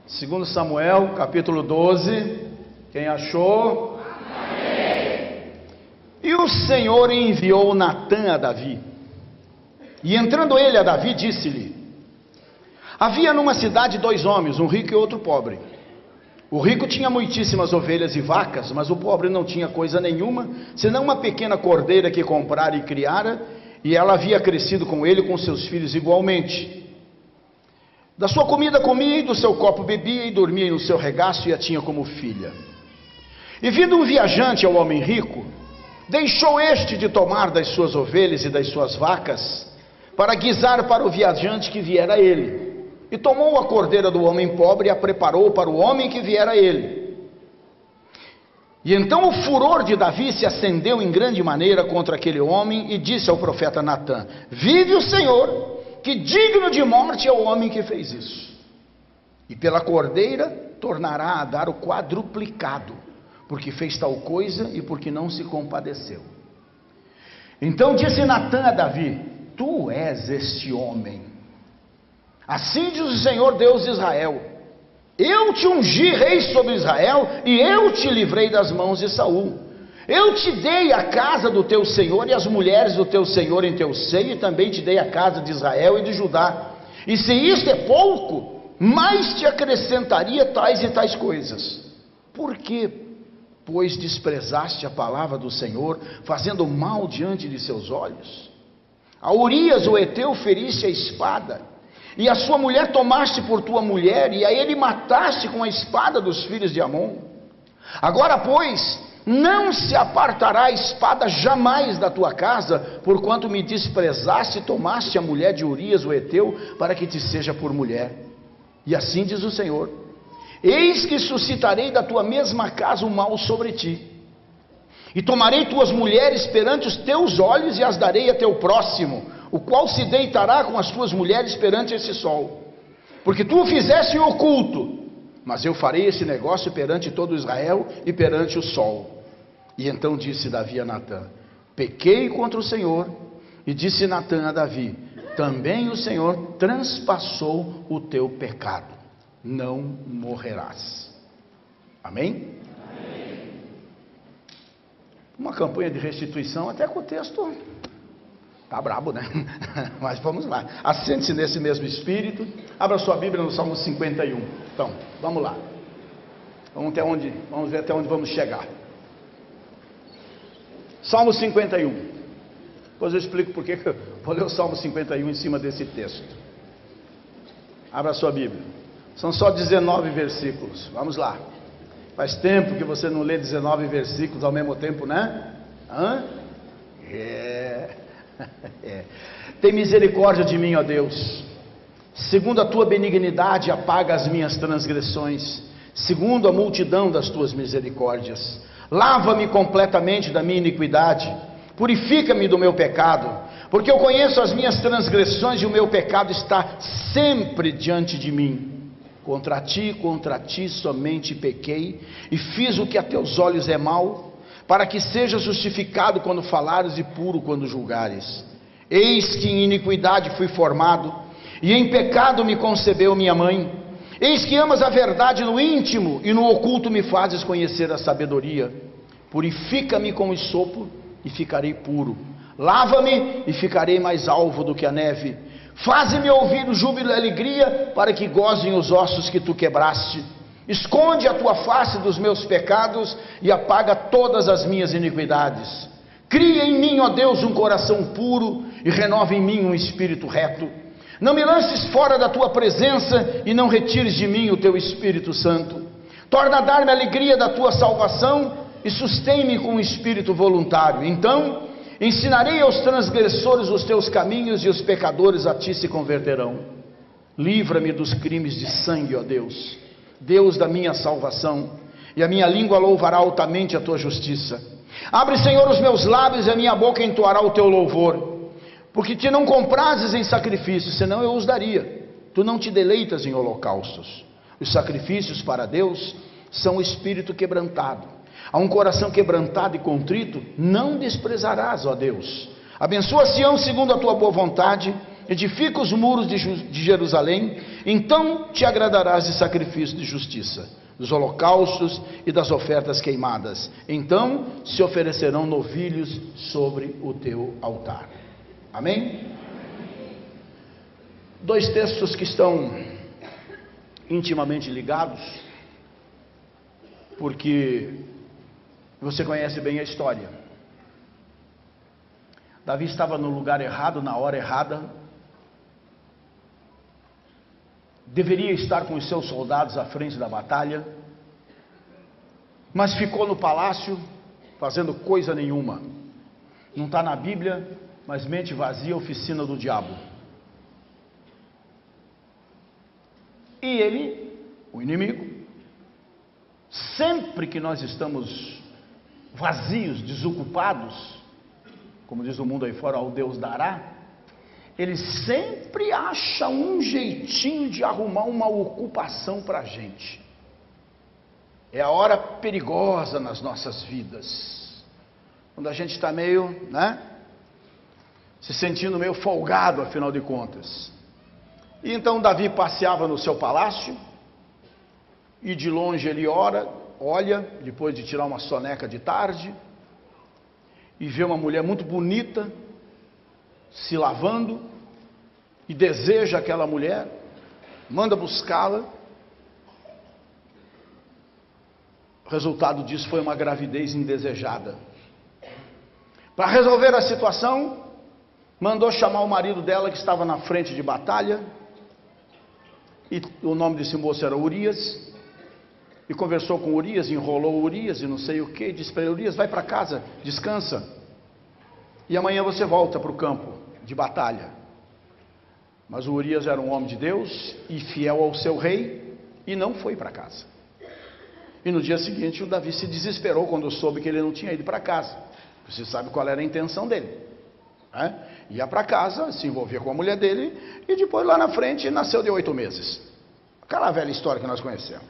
Segundo Samuel, capítulo 12, quem achou? Amém. E o Senhor enviou Natã a Davi, e entrando ele a Davi, disse-lhe: havia numa cidade 2 homens, um rico e outro pobre. O rico tinha muitíssimas ovelhas e vacas, mas o pobre não tinha coisa nenhuma, senão uma pequena cordeira que comprara e criara, e ela havia crescido com ele e com seus filhos igualmente. Da sua comida comia, e do seu copo bebia, e dormia no seu regaço, e a tinha como filha. E vindo um viajante ao homem rico, deixou este de tomar das suas ovelhas e das suas vacas, para guisar para o viajante que viera a ele. E tomou a cordeira do homem pobre e a preparou para o homem que viera a ele. E então o furor de Davi se acendeu em grande maneira contra aquele homem, e disse ao profeta Natã: vive o Senhor, que digno de morte é o homem que fez isso, e pela cordeira tornará a dar o quadruplicado, porque fez tal coisa e porque não se compadeceu. Então disse Natã a Davi: tu és este homem. Assim diz o Senhor Deus de Israel: eu te ungi rei sobre Israel, e eu te livrei das mãos de Saul. Eu te dei a casa do teu senhor e as mulheres do teu senhor em teu seio, e também te dei a casa de Israel e de Judá. E se isto é pouco, mais te acrescentaria tais e tais coisas. Por que, pois, desprezaste a palavra do Senhor, fazendo mal diante de seus olhos? A Urias o Heteu feriste a espada, e a sua mulher tomaste por tua mulher, e a ele mataste com a espada dos filhos de Amon. Agora, pois, não se apartará a espada jamais da tua casa, porquanto me desprezaste e tomaste a mulher de Urias o Heteu, para que te seja por mulher. E assim diz o Senhor: eis que suscitarei da tua mesma casa o mal sobre ti, e tomarei tuas mulheres perante os teus olhos, e as darei a teu próximo, o qual se deitará com as tuas mulheres perante esse sol. Porque tu o fizeste em oculto, mas eu farei esse negócio perante todo Israel e perante o sol. E então disse Davi a Natã: pequei contra o Senhor. E disse Natã a Davi: também o Senhor transpassou o teu pecado, não morrerás. Amém? Amém. Uma campanha de restituição, até com o texto tá brabo, né? Mas vamos lá, assente-se nesse mesmo espírito. Abra sua Bíblia no Salmo 51. Então, vamos lá, vamos ver até onde vamos chegar. Salmo 51. Depois eu explico porque eu vou ler o Salmo 51 em cima desse texto. Abra sua Bíblia. São só 19 versículos. Vamos lá. Faz tempo que você não lê 19 versículos ao mesmo tempo, né? Tem misericórdia de mim, ó Deus. Segundo a tua benignidade, apaga as minhas transgressões, segundo a multidão das tuas misericórdias. Lava-me completamente da minha iniquidade, purifica-me do meu pecado, porque eu conheço as minhas transgressões e o meu pecado está sempre diante de mim. Contra ti somente pequei, e fiz o que a teus olhos é mal, para que seja justificado quando falares e puro quando julgares. Eis que em iniquidade fui formado, e em pecado me concebeu minha mãe. Eis que amas a verdade no íntimo, e no oculto me fazes conhecer a sabedoria. Purifica-me com esopo, e ficarei puro. Lava-me, e ficarei mais alvo do que a neve. Faze-me ouvir o júbilo e a alegria, para que gozem os ossos que tu quebraste. Esconde a tua face dos meus pecados, e apaga todas as minhas iniquidades. Cria em mim, ó Deus, um coração puro, e renova em mim um espírito reto. Não me lances fora da tua presença, e não retires de mim o teu Espírito Santo. Torna a dar-me a alegria da tua salvação, e sustém-me com um espírito voluntário. Então ensinarei aos transgressores os teus caminhos, e os pecadores a ti se converterão. Livra-me dos crimes de sangue, ó Deus, Deus da minha salvação, e a minha língua louvará altamente a tua justiça. Abre, Senhor, os meus lábios, e a minha boca entoará o teu louvor. Porque te não comprases em sacrifícios, senão eu os daria. Tu não te deleitas em holocaustos. Os sacrifícios para Deus são o espírito quebrantado. A um coração quebrantado e contrito não desprezarás, ó Deus. Abençoa Sião segundo a tua boa vontade, edifica os muros de Jerusalém, Então te agradarás de sacrifício de justiça, dos holocaustos e das ofertas queimadas. Então se oferecerão novilhos sobre o teu altar. Amém? Dois textos que estão intimamente ligados, porque você conhece bem a história. Davi estava no lugar errado, na hora errada. Deveria estar com os seus soldados à frente da batalha, mas ficou no palácio fazendo coisa nenhuma. Não está na Bíblia, mas mente vazia, oficina do diabo. E ele, o inimigo, sempre que nós estamos vazios, desocupados, como diz o mundo aí fora, ao Deus dará, ele sempre acha um jeitinho de arrumar uma ocupação para a gente. É a hora perigosa nas nossas vidas, quando a gente está meio, se sentindo meio folgado, afinal de contas. E então Davi passeava no seu palácio, e de longe ele olha, depois de tirar uma soneca de tarde, e vê uma mulher muito bonita, se lavando, e deseja aquela mulher, manda buscá-la. O resultado disso foi uma gravidez indesejada. Para resolver a situação, mandou chamar o marido dela, que estava na frente de batalha, e o nome desse moço era Urias, e conversou com Urias, enrolou Urias e não sei o que, disse para ele: Urias, vai para casa, descansa, e amanhã você volta para o campo de batalha. Mas o Urias era um homem de Deus e fiel ao seu rei, e não foi para casa. E no dia seguinte o Davi se desesperou quando soube que ele não tinha ido para casa. Você sabe qual era a intenção dele, Ia para casa, se envolvia com a mulher dele, e depois lá na frente nasceu de 8 meses. Aquela velha história que nós conhecemos,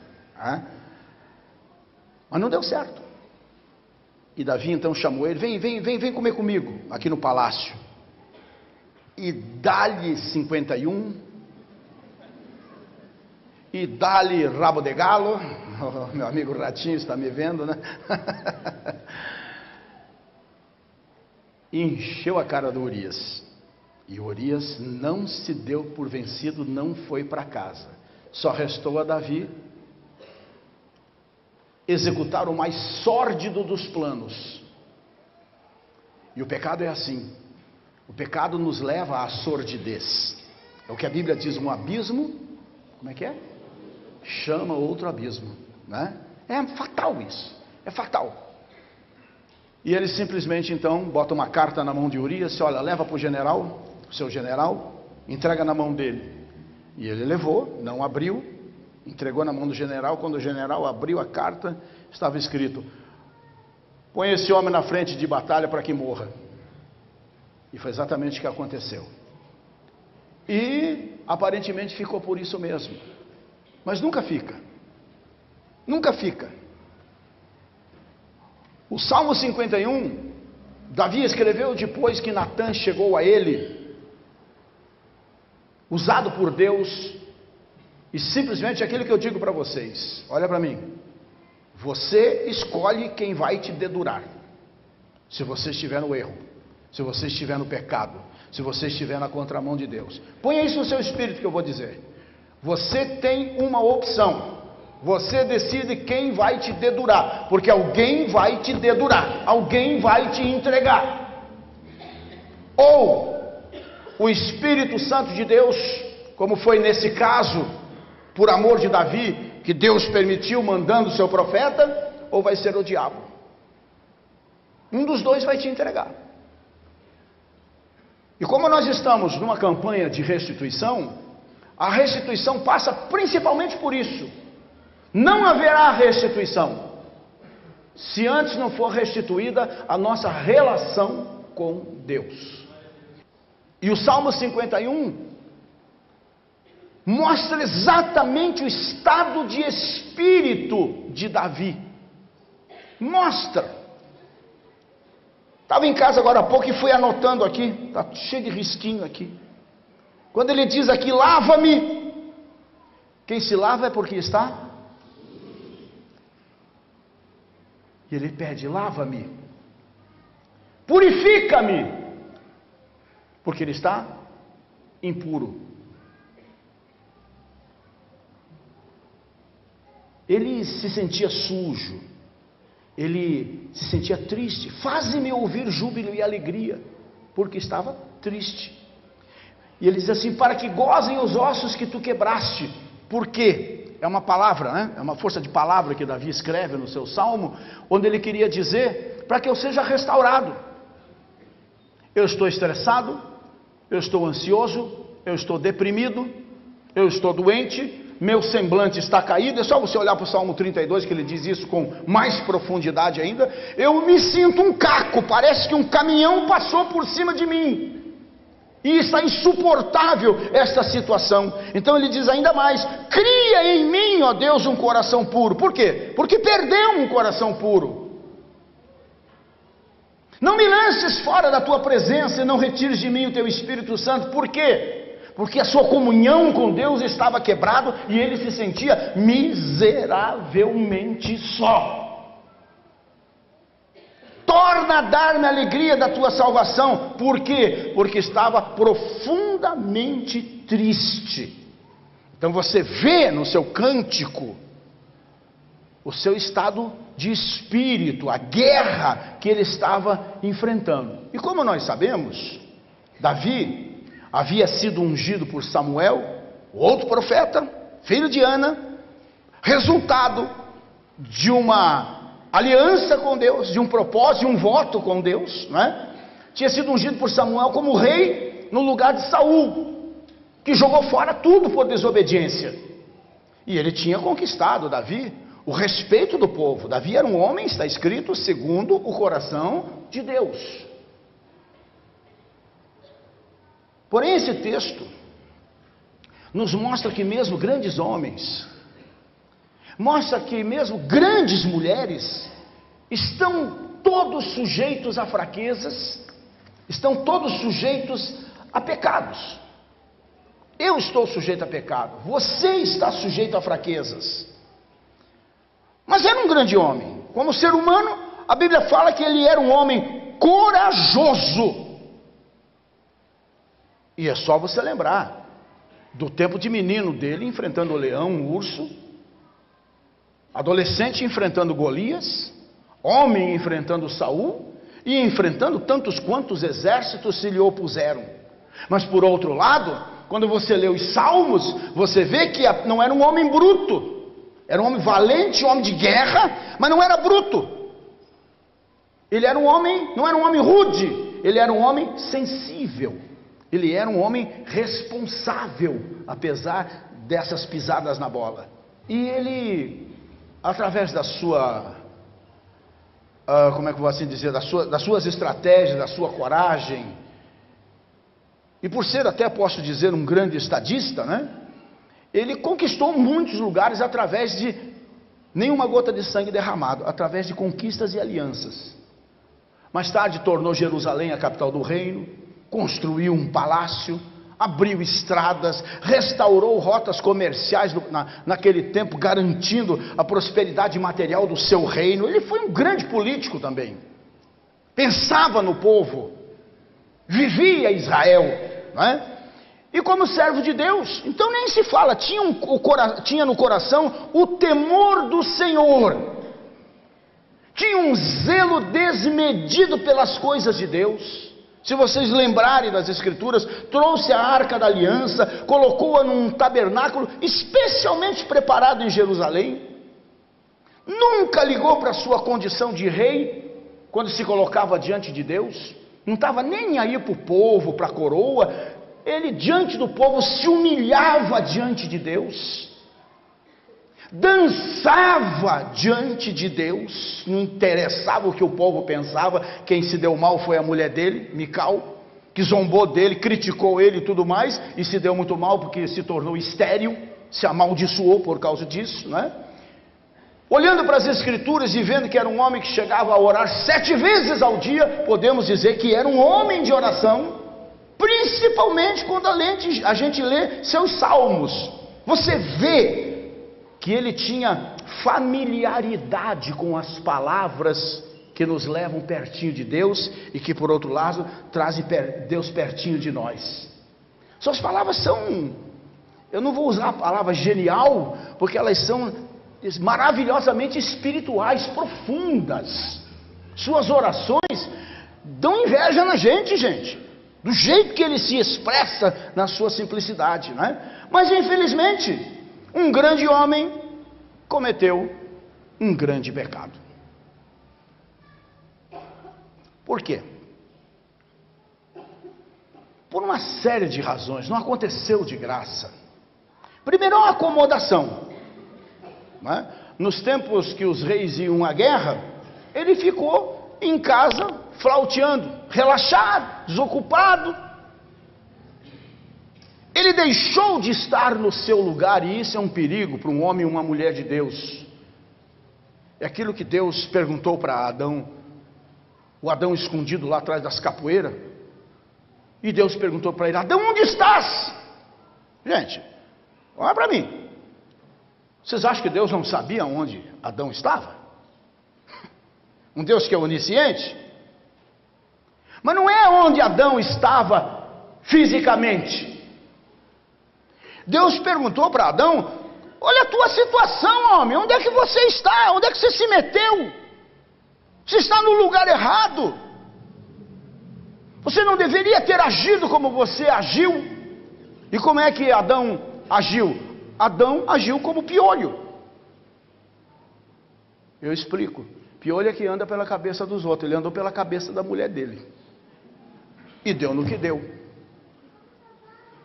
Mas não deu certo. E Davi então chamou ele: vem comer comigo aqui no palácio. E dá-lhe 51, e dá-lhe rabo de galo. Meu amigo Ratinho está me vendo, E encheu a cara do Urias. E Urias não se deu por vencido, não foi para casa. Só restou a Davi executar o mais sórdido dos planos. E o pecado é assim. O pecado nos leva à sordidez. É o que a Bíblia diz: um abismo, como é que é? Chama outro abismo, É fatal isso, é fatal. E ele simplesmente então bota uma carta na mão de Urias, olha, leva para o general, o seu general, entrega na mão dele. E ele levou, não abriu, entregou na mão do general. Quando o general abriu a carta, estava escrito: põe esse homem na frente de batalha para que morra. E foi exatamente o que aconteceu. E aparentemente ficou por isso mesmo. Mas nunca fica. Nunca fica. O Salmo 51, Davi escreveu depois que Natã chegou a ele, usado por Deus, e simplesmente aquilo que eu digo para vocês: olha para mim, você escolhe quem vai te dedurar, se você estiver no erro, se você estiver no pecado, se você estiver na contramão de Deus. Ponha isso no seu espírito que eu vou dizer. Você tem uma opção. Você decide quem vai te dedurar, porque alguém vai te dedurar, alguém vai te entregar. Ou o Espírito Santo de Deus, como foi nesse caso, por amor de Davi, que Deus permitiu mandando o seu profeta, ou vai ser o diabo. Um dos dois vai te entregar. E como nós estamos numa campanha de restituição, a restituição passa principalmente por isso. Não haverá restituição se antes não for restituída a nossa relação com Deus. E o Salmo 51 mostra exatamente o estado de espírito de Davi. Mostra. Estava em casa agora há pouco e fui anotando aqui, está cheio de risquinho aqui. Quando ele diz aqui: lava-me, Quem se lava é porque está. E ele pede: lava-me, purifica-me, porque ele está impuro. Ele se sentia sujo, ele se sentia triste. Faze-me ouvir júbilo e alegria, porque estava triste. E ele diz assim: para que gozem os ossos que tu quebraste. Por quê? É uma palavra, né? É uma força de palavra que Davi escreve no seu salmo, onde ele queria dizer: para que eu seja restaurado. Eu estou estressado, eu estou ansioso, eu estou deprimido, eu estou doente, meu semblante está caído. É só você olhar para o Salmo 32 que ele diz isso com mais profundidade ainda. Eu me sinto um caco, parece que um caminhão passou por cima de mim. E está insuportável esta situação. Então ele diz ainda mais: cria em mim, ó Deus, um coração puro. Por quê? Porque perdeu um coração puro. Não me lances fora da tua presença e não retires de mim o teu Espírito Santo. Por quê? Porque a sua comunhão com Deus estava quebrado e ele se sentia miseravelmente só. Torna a dar-me a alegria da tua salvação. Por quê? Porque estava profundamente triste. Então você vê no seu cântico o seu estado de espírito, a guerra que ele estava enfrentando. E como nós sabemos, Davi havia sido ungido por Samuel, outro profeta, filho de Ana, resultado de uma aliança com Deus, de um propósito, de um voto com Deus, não é? Tinha sido ungido por Samuel como rei no lugar de Saul, que jogou fora tudo por desobediência. E ele tinha conquistado, Davi, o respeito do povo. Davi era um homem, está escrito, segundo o coração de Deus. Porém, esse texto nos mostra que mesmo grandes homens, mostra que mesmo grandes mulheres estão todos sujeitos a fraquezas, estão todos sujeitos a pecados. Eu estou sujeito a pecado, você está sujeito a fraquezas. Mas era um grande homem. Como ser humano, a Bíblia fala que ele era um homem corajoso. E é só você lembrar do tempo de menino dele enfrentando o leão, um urso, adolescente enfrentando Golias, homem enfrentando Saul e enfrentando tantos quantos exércitos se lhe opuseram. Mas por outro lado, quando você lê os Salmos, você vê que não era um homem bruto. Era um homem valente, um homem de guerra, mas não era bruto. Ele era um homem, não era um homem rude, ele era um homem sensível. Ele era um homem responsável, apesar dessas pisadas na bola. E ele, através da sua, como é que eu vou assim dizer, das suas estratégias, da sua coragem, e por ser até, posso dizer, um grande estadista, né? Ele conquistou muitos lugares através de nenhuma gota de sangue derramado, através de conquistas e alianças. Mais tarde tornou Jerusalém a capital do reino, construiu um palácio, abriu estradas, restaurou rotas comerciais naquele tempo, garantindo a prosperidade material do seu reino. Ele foi um grande político também, pensava no povo, vivia Israel, não é? E como servo de Deus, então nem se fala, tinha no coração o temor do Senhor, tinha um zelo desmedido pelas coisas de Deus. Se vocês lembrarem das Escrituras, trouxe a Arca da Aliança, colocou-a num tabernáculo especialmente preparado em Jerusalém, nunca ligou para a sua condição de rei, quando se colocava diante de Deus, não estava nem aí para o povo, para a coroa. Ele diante do povo se humilhava diante de Deus, dançava diante de Deus, não interessava o que o povo pensava. Quem se deu mal foi a mulher dele, Mical, que zombou dele, criticou ele e tudo mais, e se deu muito mal porque se tornou estéril, se amaldiçoou por causa disso, não é? Olhando para as Escrituras e vendo que era um homem que chegava a orar 7 vezes ao dia, podemos dizer que era um homem de oração. Principalmente quando a gente lê seus salmos, você vê que ele tinha familiaridade com as palavras que nos levam pertinho de Deus e que, por outro lado, trazem Deus pertinho de nós. Suas palavras são, eu não vou usar a palavra genial, porque elas são maravilhosamente espirituais, profundas. Suas orações dão inveja na gente, do jeito que ele se expressa na sua simplicidade, né? Mas infelizmente, um grande homem cometeu um grande pecado. Por quê? Por uma série de razões. Não aconteceu de graça. Primeiro, uma acomodação, né? Nos tempos que os reis iam à guerra, ele ficou em casa flauteando, relaxado, desocupado. Ele deixou de estar no seu lugar, e isso é um perigo para um homem e uma mulher de Deus. É aquilo que Deus perguntou para Adão, o Adão escondido lá atrás das capoeiras, e Deus perguntou para ele: Adão, onde estás? Gente, olha para mim, vocês acham que Deus não sabia onde Adão estava? Um Deus que é onisciente? Mas não é onde Adão estava fisicamente. Deus perguntou para Adão: olha a tua situação, homem, onde é que você está? Onde é que você se meteu? Você está no lugar errado. Você não deveria ter agido como você agiu. E como é que Adão agiu? Adão agiu como piolho. Eu explico. Piolho é que anda pela cabeça dos outros. Ele andou pela cabeça da mulher dele. E deu no que deu.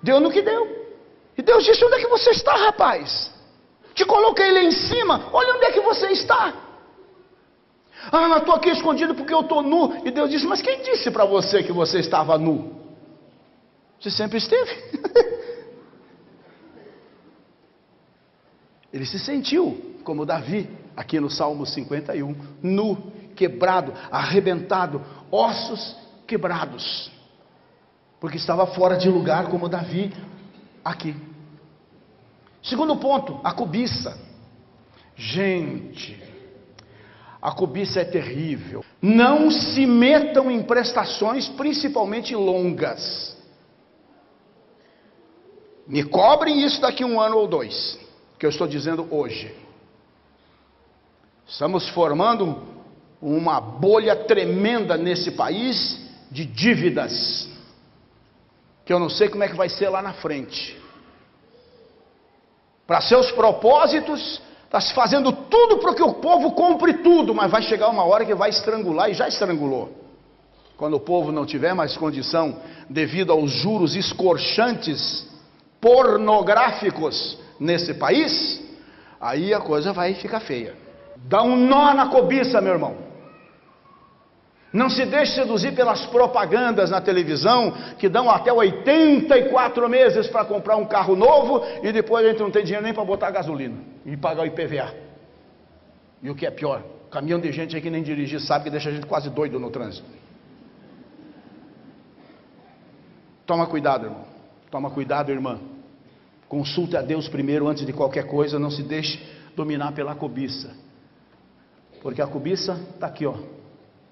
Deu no que deu. E Deus disse: onde é que você está, rapaz? Te coloquei lá em cima, olha onde é que você está. Ah, eu estou aqui escondido porque eu estou nu. E Deus disse: mas quem disse para você que você estava nu? Você sempre esteve. Ele se sentiu como Davi, aqui no Salmo 51, nu, quebrado, arrebentado, ossos quebrados, porque estava fora de lugar, como Davi aqui. Segundo ponto, a cobiça. Gente, a cobiça é terrível. Não se metam em prestações, principalmente longas. Me cobrem isso daqui 1 ano ou 2, que eu estou dizendo hoje. Estamos formando uma bolha tremenda nesse país de dívidas, que eu não sei como é que vai ser lá na frente. Para seus propósitos, está se fazendo tudo para que o povo compre tudo, mas vai chegar uma hora que vai estrangular, e já estrangulou. Quando o povo não tiver mais condição, devido aos juros escorchantes, pornográficos nesse país, aí a coisa vai ficar feia. Dá um nó na cobiça, meu irmão. Não se deixe seduzir pelas propagandas na televisão, que dão até 84 meses para comprar um carro novo, e depois a gente não tem dinheiro nem para botar gasolina, e pagar o IPVA. E o que é pior, caminhão de gente aí que nem dirigir sabe, que deixa a gente quase doido no trânsito. Toma cuidado, irmão. Toma cuidado, irmã. Consulte a Deus primeiro antes de qualquer coisa. Não se deixe dominar pela cobiça, porque a cobiça está aqui, ó.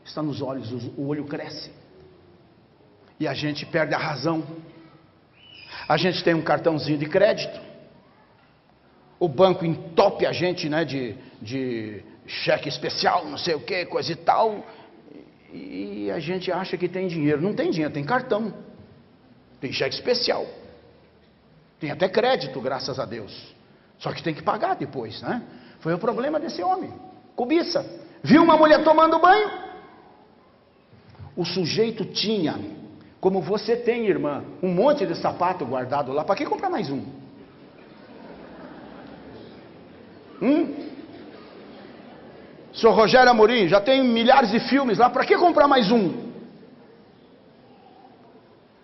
Está nos olhos, o olho cresce, e a gente perde a razão. A gente tem um cartãozinho de crédito, o banco entope a gente, né, de cheque especial, não sei o que, coisa e tal, e a gente acha que tem dinheiro. Não tem dinheiro, tem cartão, tem cheque especial, tem até crédito, graças a Deus, só que tem que pagar depois, né? Foi o problema desse homem, cobiça. Viu uma mulher tomando banho, o sujeito tinha, como você tem, irmã, um monte de sapato guardado lá. Para que comprar mais um? Senhor Rogério Amorim, já tem milhares de filmes lá, para que comprar mais um?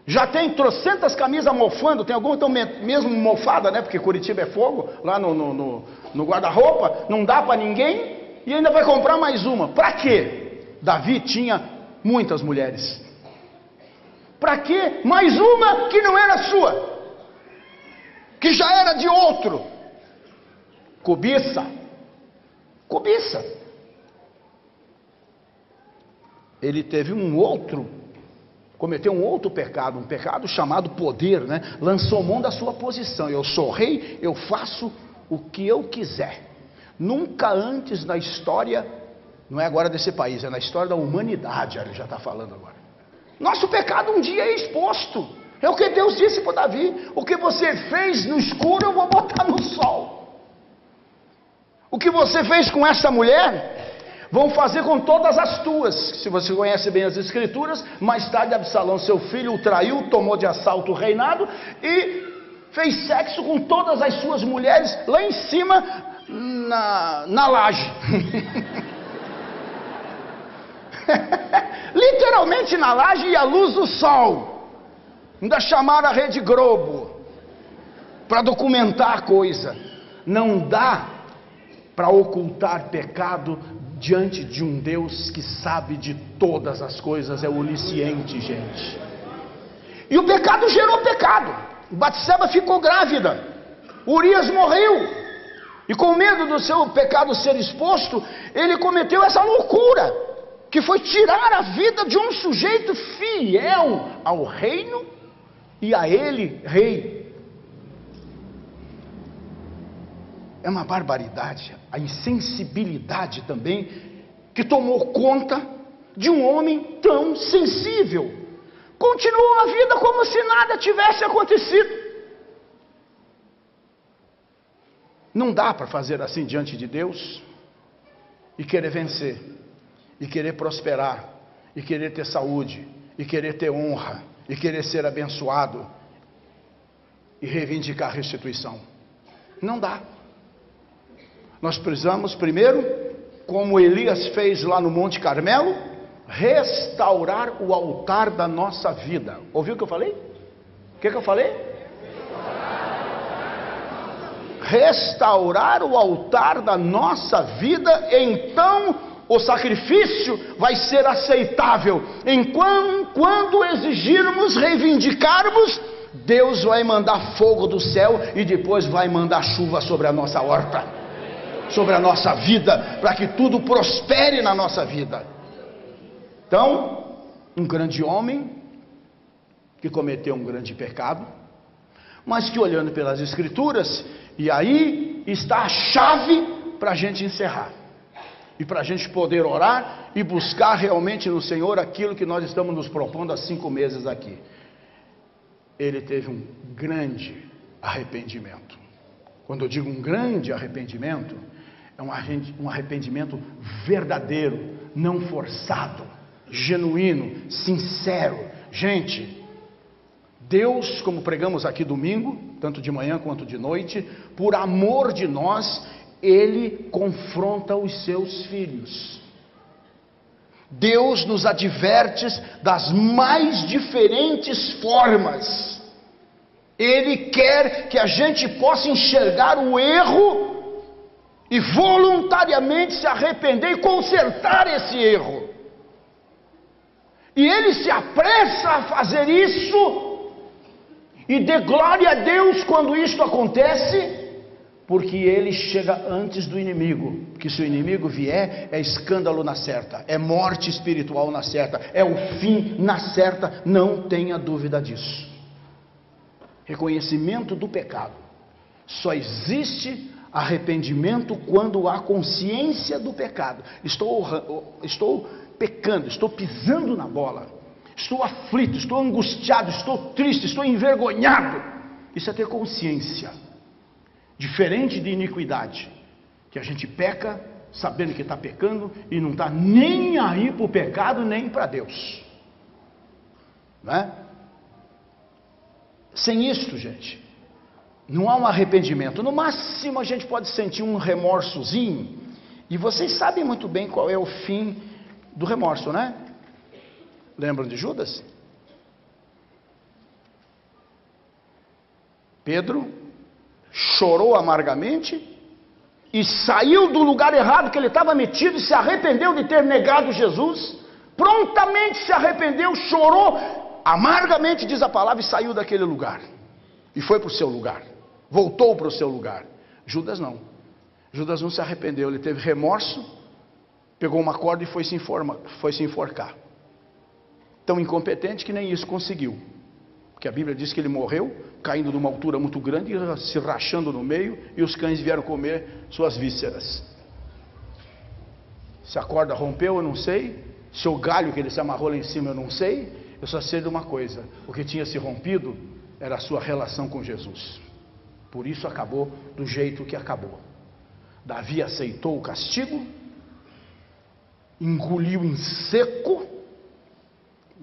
Já tem trocentas camisas mofando, tem algumas que estão mesmo mofadas, né? Porque Curitiba é fogo, lá no guarda-roupa, não dá para ninguém, e ainda vai comprar mais uma. Para quê? Davi tinha muitas mulheres. Para quê? Mais uma que não era sua, que já era de outro. Cobiça. Cobiça. Ele teve cometeu um outro pecado, um pecado chamado poder, né? Lançou mão da sua posição. Eu sou rei, eu faço o que eu quiser. Nunca antes na história, não é agora desse país, é na história da humanidade, ele já está falando agora. Nosso pecado um dia é exposto. É o que Deus disse para Davi: o que você fez no escuro eu vou botar no sol. O que você fez com essa mulher, vão fazer com todas as tuas. Se você conhece bem as escrituras, mais tarde Absalão, seu filho, o traiu, tomou de assalto o reinado e fez sexo com todas as suas mulheres lá em cima na laje. Literalmente na laje e à luz do sol. Ainda chamaram a Rede Globo para documentar a coisa. Não dá para ocultar pecado diante de um Deus que sabe de todas as coisas. É onisciente, gente. E o pecado gerou pecado. Batseba ficou grávida, Urias morreu, e com medo do seu pecado ser exposto, ele cometeu essa loucura, que foi tirar a vida de um sujeito fiel ao reino e a ele, rei. É uma barbaridade, a insensibilidade também, que tomou conta de um homem tão sensível. Continuou a vida como se nada tivesse acontecido. Não dá para fazer assim diante de Deus e querer vencer, e querer prosperar, e querer ter saúde, e querer ter honra, e querer ser abençoado, e reivindicar restituição. Não dá. Nós precisamos primeiro, como Elias fez lá no Monte Carmelo, restaurar o altar da nossa vida. Ouviu o que eu falei? O que eu falei? Restaurar o altar da nossa vida, então o sacrifício vai ser aceitável. Quando exigirmos, reivindicarmos, Deus vai mandar fogo do céu e depois vai mandar chuva sobre a nossa horta, sobre a nossa vida, para que tudo prospere na nossa vida. Então, um grande homem que cometeu um grande pecado, mas que, olhando pelas escrituras, e aí está a chave para a gente encerrar, e para a gente poder orar e buscar realmente no Senhor aquilo que nós estamos nos propondo há 5 meses aqui. Ele teve um grande arrependimento. Quando eu digo um grande arrependimento, é um arrependimento verdadeiro, não forçado, genuíno, sincero. Gente, Deus, como pregamos aqui domingo, tanto de manhã quanto de noite, por amor de nós, Ele confronta os seus filhos. Deus nos adverte das mais diferentes formas. Ele quer que a gente possa enxergar o erro e voluntariamente se arrepender e consertar esse erro. E Ele se apressa a fazer isso, e dê glória a Deus quando isto acontece, porque Ele chega antes do inimigo. Porque se o inimigo vier, é escândalo na certa, é morte espiritual na certa, é o fim na certa, não tenha dúvida disso. Reconhecimento do pecado. Só existe arrependimento quando há consciência do pecado. Estou pecando, estou pisando na bola, estou aflito, estou angustiado, estou triste, estou envergonhado. Isso é ter consciência. Diferente de iniquidade, que a gente peca sabendo que está pecando e não está nem aí para o pecado nem para Deus, né? Sem isso, gente, não há um arrependimento. No máximo a gente pode sentir um remorsozinho, e vocês sabem muito bem qual é o fim do remorso, né? Lembram de Judas? Pedro chorou amargamente e saiu do lugar errado que ele estava metido e se arrependeu de ter negado Jesus. Prontamente se arrependeu, chorou amargamente, diz a palavra, e saiu daquele lugar e foi para o seu lugar, voltou para o seu lugar. Judas não. Judas não se arrependeu, ele teve remorso, pegou uma corda e foi se enforcar. Tão incompetente que nem isso conseguiu. Porque a Bíblia diz que ele morreu, caindo de uma altura muito grande, se rachando no meio, e os cães vieram comer suas vísceras. Se a corda rompeu, eu não sei. Se o galho que ele se amarrou lá em cima, eu não sei. Eu só sei de uma coisa: o que tinha se rompido era a sua relação com Jesus. Por isso acabou do jeito que acabou. Davi aceitou o castigo, engoliu em seco.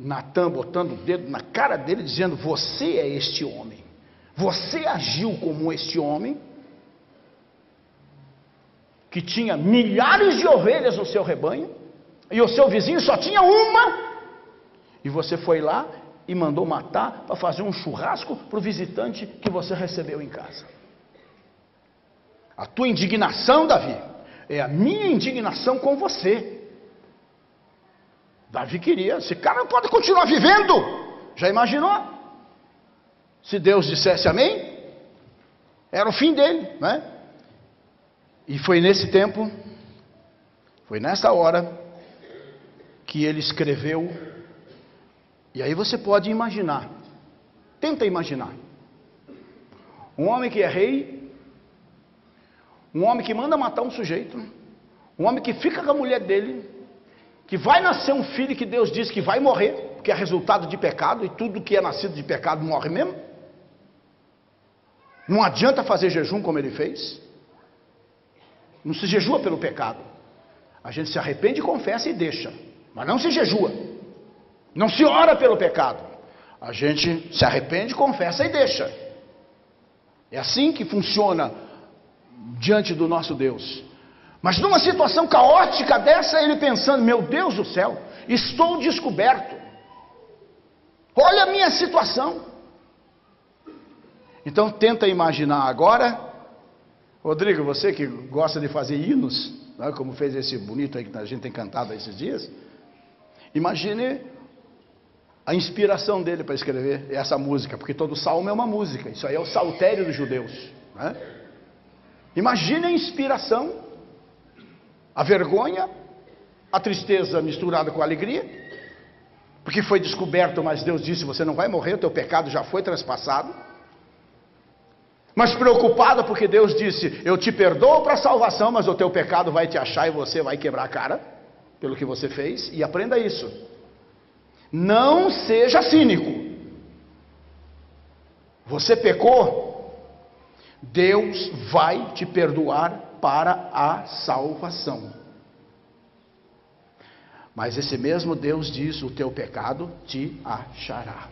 Natã botando o dedo na cara dele, dizendo: você é este homem, você agiu como este homem, que tinha milhares de ovelhas no seu rebanho, e o seu vizinho só tinha uma, e você foi lá e mandou matar para fazer um churrasco para o visitante que você recebeu em casa. A tua indignação, Davi, é a minha indignação com você. Davi queria, esse cara não pode continuar vivendo. Já imaginou? Se Deus dissesse amém, era o fim dele, né? E foi nesse tempo, foi nessa hora, que ele escreveu. E aí você pode imaginar, tenta imaginar, um homem que é rei, um homem que manda matar um sujeito, um homem que fica com a mulher dele, que vai nascer um filho que Deus diz que vai morrer, porque é resultado de pecado, e tudo que é nascido de pecado morre mesmo. Não adianta fazer jejum como ele fez. Não se jejua pelo pecado. A gente se arrepende, confessa e deixa, mas não se jejua. Não se ora pelo pecado. A gente se arrepende, confessa e deixa. É assim que funciona diante do nosso Deus. Mas numa situação caótica dessa, ele pensando: meu Deus do céu, estou descoberto, olha a minha situação. Então tenta imaginar agora, Rodrigo, você que gosta de fazer hinos, né, como fez esse bonito aí que a gente tem cantado esses dias, imagine a inspiração dele para escrever essa música, porque todo salmo é uma música, isso aí é o saltério dos judeus, né? Imagine a inspiração, a vergonha, a tristeza misturada com a alegria, porque foi descoberto, mas Deus disse: você não vai morrer, o teu pecado já foi transpassado. Mas preocupado porque Deus disse: eu te perdoo para a salvação, mas o teu pecado vai te achar e você vai quebrar a cara pelo que você fez. E aprenda isso: não seja cínico. Você pecou, Deus vai te perdoar para a salvação. Mas esse mesmo Deus diz: o teu pecado te achará.